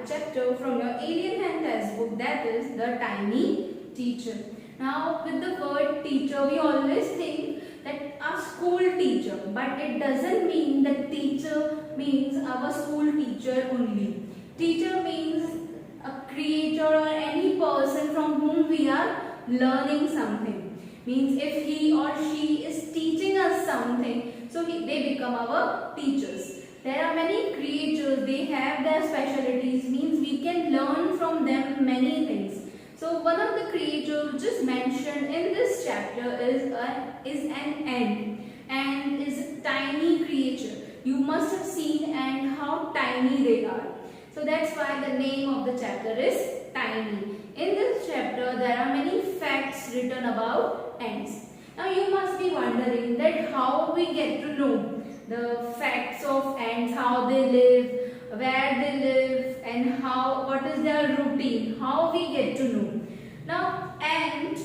chapter from your Alien Hand textbook, that is the tiny teacher. Now with the word teacher we always think that a school teacher, but it doesn't mean that teacher means our school teacher only. Teacher means a creator or any person from whom we are learning something. Means if he or she is teaching us something, so they become our teachers. There are many creatures, they have their specialties, means we can learn from them many things. So one of the creatures which is mentioned in this chapter is an ant. Ant is a tiny creature. You must have seen ant, how tiny they are. So that's why the name of the chapter is Tiny. In this chapter there are many facts written about ants. Now you must be wondering that how we get to know the facts of ants, how they live, where they live, and what is their routine, how we get to know. Now ant,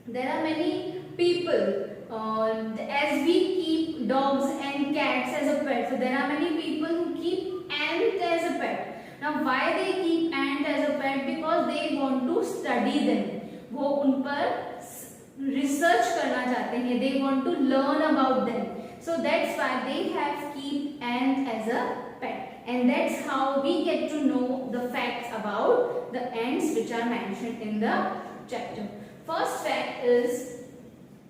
there are many people, as we keep dogs and cats as a pet, so there are many people who keep ant as a pet. Now why they keep ant as a pet? Because they want to study them. वो उन पर research करना चाहते हैं. They want to learn about them. So that's why they have keep ant as a pet. And that's how we get to know the facts about the ants which are mentioned in the chapter. First fact is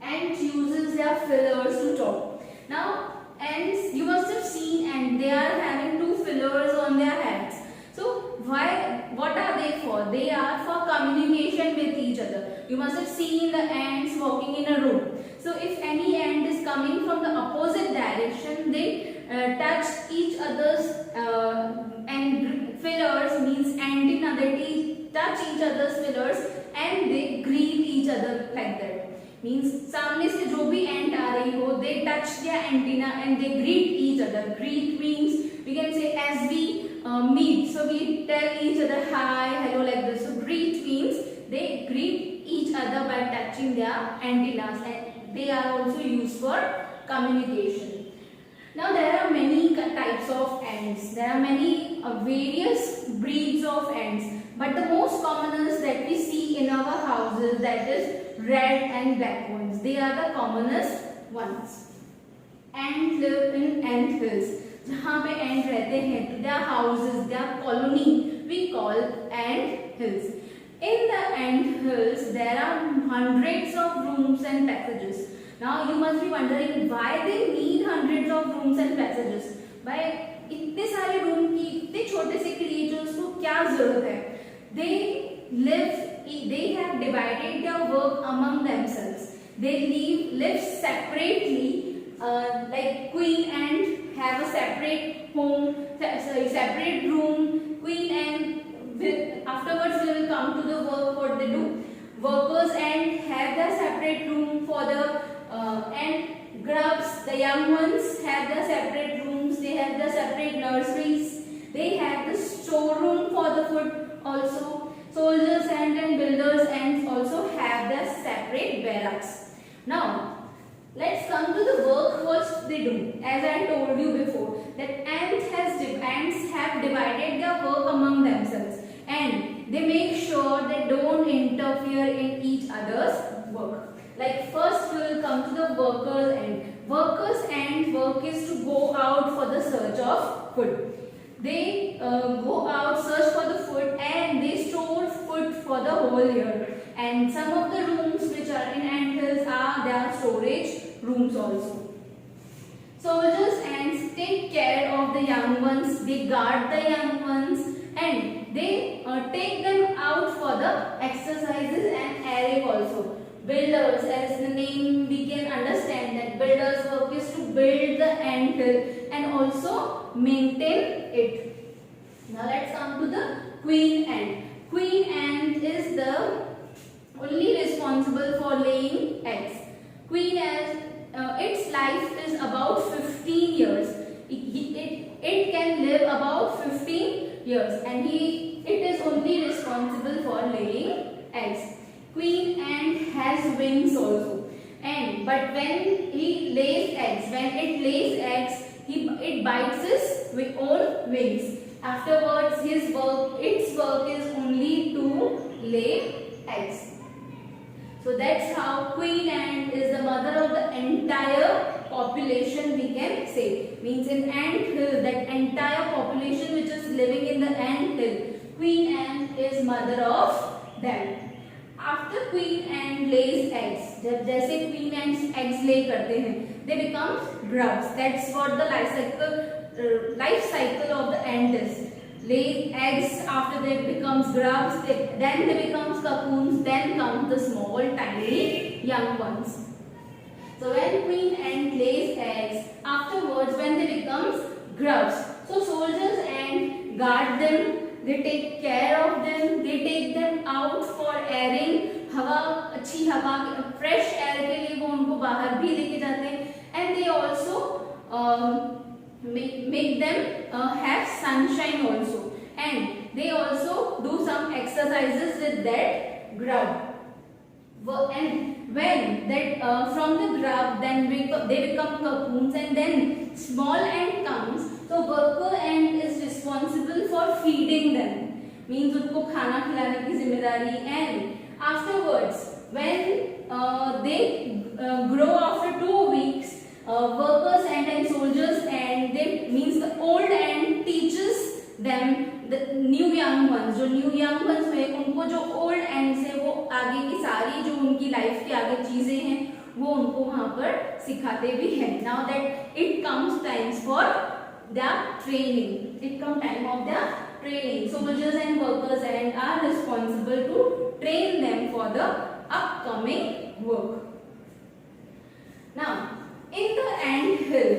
ant uses their feelers to talk. Now ants, you must have seen ants, they are having two feelers on their heads. So what are they for? They are for communication with each other. You must have seen the ants walking in a row. So if any ant is coming from the opposite direction, they touch each other's and feelers means antenna. They touch each other's feelers and they greet each other like that. Means सामने से जो भी ant आ रही हो, they touch their antenna and they greet each other. Greet means we can say as we meet, so we tell each other hi, hello like this. So greet means they greet each other by touching their antennas, and they are also used for communication. Now there are many types of ants. There are many various breeds of ants, but the most commonest that we see in our houses, that is red and black ones. They are the commonest ones. Ants live in ant hills. जहाँ पे ant रहते हैं, their houses, their colony, we call ant hills. In the ant hills, there are hundreds of rooms and passages. Now you must be wondering why they need hundreds of rooms and passages. Why इतने सारे room की इतने छोटे से creatures को क्या जरूरत है? They have divided their work among themselves. They live separately. Like queen ant have a separate home, separate room. Queen ant, afterwards we will come to the work what they do. Workers ant have their separate room for the ant grubs. The young ones have their separate rooms. They have their separate nurseries. They have the storeroom for the food also. Soldiers ant and builders ants also have their separate barracks. Now let's come to the work what they do. As I told you before, that ants have divided their work among themselves, and they make sure they don't interfere in each other's work. Like first we will come to the workers ant. Workers ant work is to go out for the search of food. They go out, search for the food, and they store food for the whole year. And some of the rooms which are in ant hills are their storage rooms also. Soldiers ants take care of the young ones, they guard the young ones, and they take them out for the exercises and airing also. Builders, as the name we can understand that builders' work is to build the ant hill and also maintain it. Now let's come to the queen ant. Queen ant is the only responsible for laying eggs. Queen ant, its life is about 15 years. It can live about 15 years, and it is only responsible for laying eggs. Queen ant has wings also, but when it lays eggs, it bites its own wings, Afterwards, its work is only to lay eggs. So that's how queen ant is the mother of the entire population, we can say. Means in ant hill, that entire population which is living in the ant hill, queen ant is mother of them. After queen ant lays eggs, जब जैसे queen ants eggs lay करते हैं, they become grubs. That's what the life cycle of the ant is. Lay eggs, after they becomes grubs, then they becomes cocoons, then come the small tiny young ones. So when queen ant lays eggs, afterwards when they becomes grubs, so soldiers ant guard them. They take care of them. They take them out for airing. हवा, अच्छी हवा, fresh air के लिए वो उनको बाहर भी लेके जाते हैं. And they also make them have sunshine also. And they also do some exercises with that grub. And when that from the grub, then they become cocoons, and then small ant comes. So worker ant is responsible for feeding them. Means उनको खाना खिलाने की जिम्मेदारी. And afterwards, when they grow after 2 weeks, workers ant and soldiers ant, they means the old ant teaches them the new young ones. जो new young ones हुए, उनको जो old ants है, वो आगे की सारी जो उनकी लाइफ की आगे चीजें हैं, वो उनको वहां पर सिखाते भी हैं. Now that it comes times for the training. It comes time of the training. Soldiers and workers ant are responsible to train them for the upcoming work. Now, in the ant hill,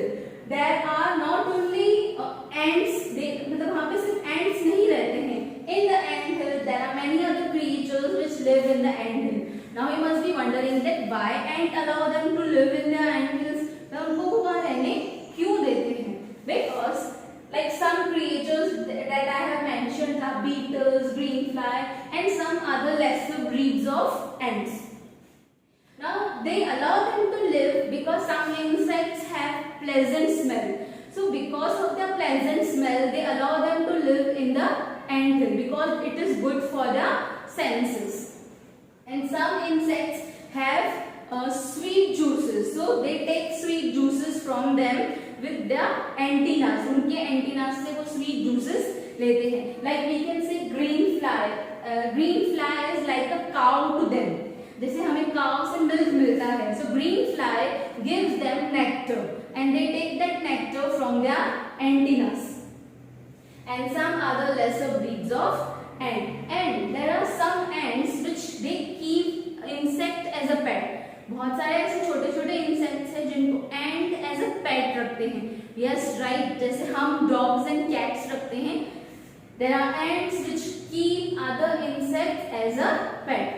there are not only ants. मतलब वहाँ पे सिर्फ ants नहीं रहते हैं. In the ant hill, there are many other creatures which live in the ant hill. Now you must be wondering that why ant allow them to live in the ant hills? तो उनको वो वहाँ रहने क्यों देते हैं? Because like some creatures that I have mentioned are beetles, greenfly, and some other lesser breeds of ants. Now they allow them to live because some insects have pleasant smell. So because of their pleasant smell, they allow them to live in the ant hill because it is good for their senses. And some insects have sweet juices. So they take sweet juices from them with their antennas. उनके antennas से वो sweet juices लेते हैं. Like we can say green fly. Green fly is like a cow to them. जैसे हमें cow से milk मिलता है. So green fly gives them nectar, and they take that nectar from their antennas. And some other lesser breeds of ant. And there are some ants which they keep insect as a pet. बहुत सारे ऐसे छोटे छोटे insects हैं जिनको and as a पेट रखते हैं. Yes right, जैसे हम डॉग्स एंड कैट्स रखते हैं. There are ants which keep other insects as a pet.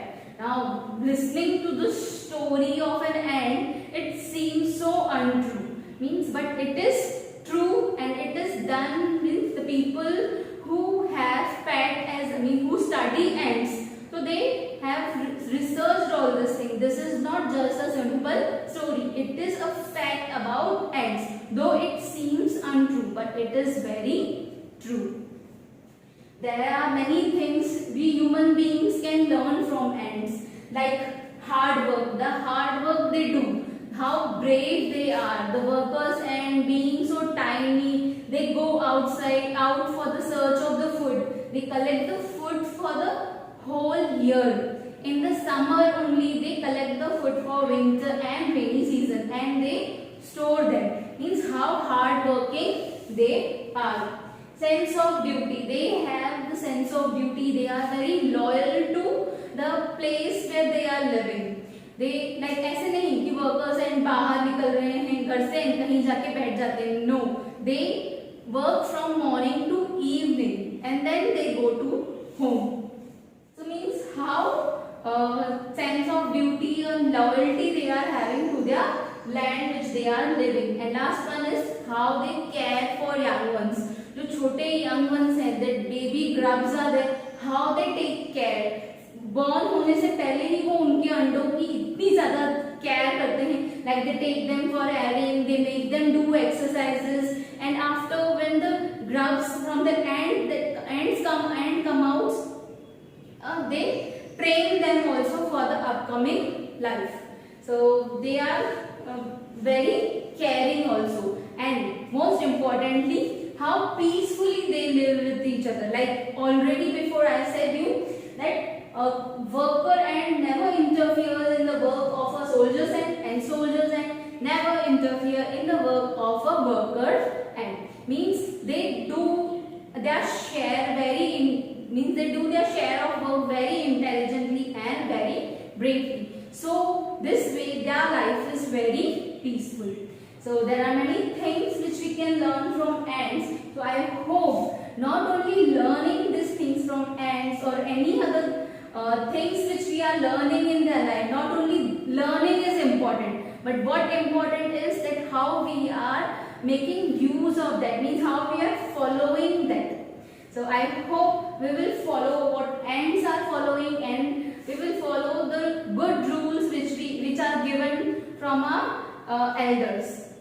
Now listening to the story of an ant, it seems so untrue. Means but it is true and it is done with the people who have pet as who study ants. So they have researched all this thing. This is not just a simple story. It is a fact about ants. Though it seems untrue, but it is very true. There are many things we human beings can learn from ants, like hard work. The hard work they do, how brave they are. The workers ant being so tiny, they go outside out for the search of the food. They collect the food for the whole year. In the summer only they collect the food for winter and rainy season, and they store them. Means how hard working they are. Sense of duty. They have the sense of duty. They are very loyal to the place where they are living. They like ऐसे नहीं कि workers and बाहर निकल रहे हैं घर से कहीं जाके बैठ जाते हैं. No, they work from morning to evening and then they go to home. So means how sense of duty and loyalty they are having to their land which they are living. And last one is how they care for young ones. जो छोटे young ones हैं, that baby grubs are there, how they take care. Born होने से पहले ही वो उनके अंडों की इतनी ज्यादा केयर करते हैं. Like they take them for airing, they make them do exercises, and after when the grubs from the ant come out, they train them also for the upcoming life. So they are very caring also, and most importantly, how peacefully they live with each other. Like already before I said you that a worker ant never interferes in the work of a soldier's ant, and soldier's ant never interfere in the work of a worker ant. Means they do their share they do their share of work very intelligently and very bravely. So this way their life is very peaceful. So there are many things which we can learn from ants. So I hope not only learning these things from ants or any other things which we are learning in their life, not only learning is important, but what important is that how we are making use of that, means how we are following that. So I hope we will follow what ants are following, and we will follow the good rules which are given from our elders.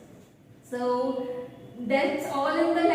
So that's all in the